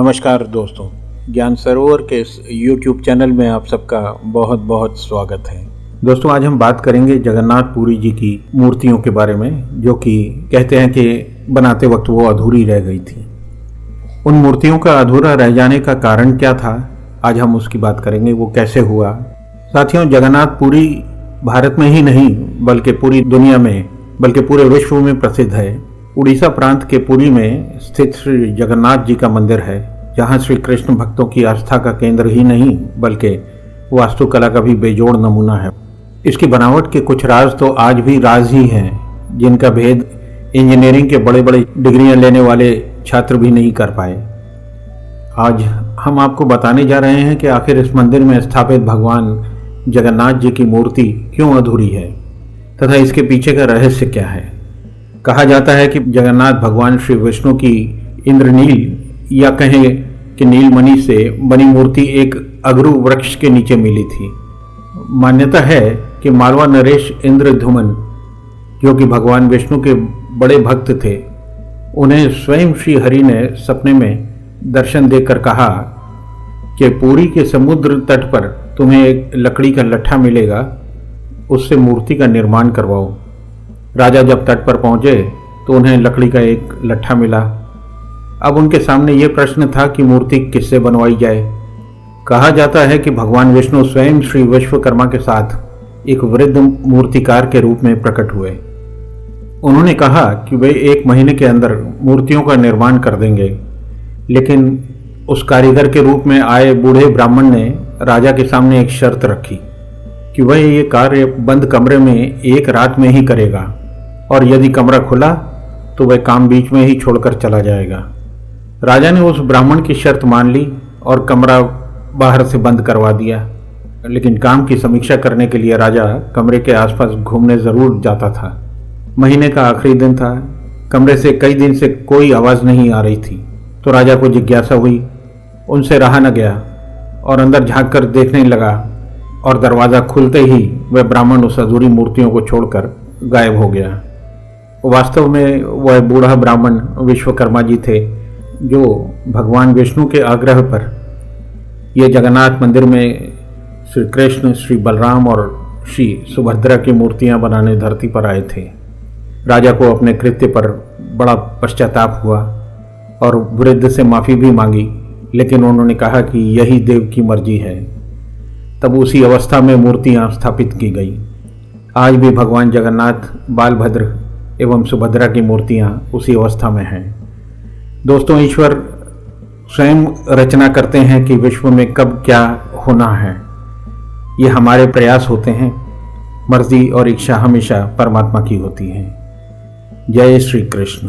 नमस्कार दोस्तों, ज्ञान सरोवर के इस YouTube चैनल में आप सबका बहुत बहुत स्वागत है। दोस्तों, आज हम बात करेंगे जगन्नाथ पुरी जी की मूर्तियों के बारे में, जो कि कहते हैं कि बनाते वक्त वो अधूरी रह गई थी। उन मूर्तियों का अधूरा रह जाने का कारण क्या था, आज हम उसकी बात करेंगे, वो कैसे हुआ। साथियों, जगन्नाथ पुरी भारत में ही नहीं बल्कि पूरी दुनिया में, बल्कि पूरे विश्व में प्रसिद्ध है। उड़ीसा प्रांत के पुरी में स्थित श्री जगन्नाथ जी का मंदिर है, जहां श्री कृष्ण भक्तों की आस्था का केंद्र ही नहीं बल्कि वास्तुकला का भी बेजोड़ नमूना है। इसकी बनावट के कुछ राज तो आज भी राज ही हैं, जिनका भेद इंजीनियरिंग के बड़े बड़े डिग्रियां लेने वाले छात्र भी नहीं कर पाए। आज हम आपको बताने जा रहे हैं कि आखिर इस मंदिर में स्थापित भगवान जगन्नाथ जी की मूर्ति क्यों अधूरी है तथा इसके पीछे का रहस्य क्या है। कहा जाता है कि जगन्नाथ भगवान श्री विष्णु की इंद्रनील या कहें कि नीलमणि से बनी मूर्ति एक अगरू वृक्ष के नीचे मिली थी। मान्यता है कि मालवा नरेश इंद्रधुमन, जो कि भगवान विष्णु के बड़े भक्त थे, उन्हें स्वयं श्री हरि ने सपने में दर्शन देकर कहा कि पुरी के समुद्र तट पर तुम्हें एक लकड़ी का लट्ठा मिलेगा, उससे मूर्ति का निर्माण करवाओ। राजा जब तट पर पहुंचे तो उन्हें लकड़ी का एक लट्ठा मिला। अब उनके सामने ये प्रश्न था कि मूर्ति किससे बनवाई जाए। कहा जाता है कि भगवान विष्णु स्वयं श्री विश्वकर्मा के साथ एक वृद्ध मूर्तिकार के रूप में प्रकट हुए। उन्होंने कहा कि वे 1 महीने के अंदर मूर्तियों का निर्माण कर देंगे, लेकिन उस कारीगर के रूप में आए बूढ़े ब्राह्मण ने राजा के सामने एक शर्त रखी कि वह ये कार्य बंद कमरे में 1 रात में ही करेगा, और यदि कमरा खुला तो वह काम बीच में ही छोड़कर चला जाएगा। राजा ने उस ब्राह्मण की शर्त मान ली और कमरा बाहर से बंद करवा दिया। लेकिन काम की समीक्षा करने के लिए राजा कमरे के आसपास घूमने जरूर जाता था। महीने का आखिरी दिन था, कमरे से कई दिन से कोई आवाज़ नहीं आ रही थी, तो राजा को जिज्ञासा हुई। उनसे रहा न गया और अंदर झाँक कर देखने लगा, और दरवाज़ा खुलते ही वह ब्राह्मण उस अधूरी मूर्तियों को छोड़कर गायब हो गया। वास्तव में वह बूढ़ा ब्राह्मण विश्वकर्मा जी थे, जो भगवान विष्णु के आग्रह पर ये जगन्नाथ मंदिर में श्री कृष्ण, श्री बलराम और श्री सुभद्रा की मूर्तियां बनाने धरती पर आए थे। राजा को अपने कृत्य पर बड़ा पश्चाताप हुआ और वृद्ध से माफ़ी भी मांगी, लेकिन उन्होंने कहा कि यही देव की मर्जी है। तब उसी अवस्था में मूर्तियां स्थापित की गई। आज भी भगवान जगन्नाथ, बालभद्र एवं सुभद्रा की मूर्तियां उसी अवस्था में हैं। दोस्तों, ईश्वर स्वयं रचना करते हैं कि विश्व में कब क्या होना है। ये हमारे प्रयास होते हैं। मर्जी और इच्छा हमेशा परमात्मा की होती है। जय श्री कृष्ण।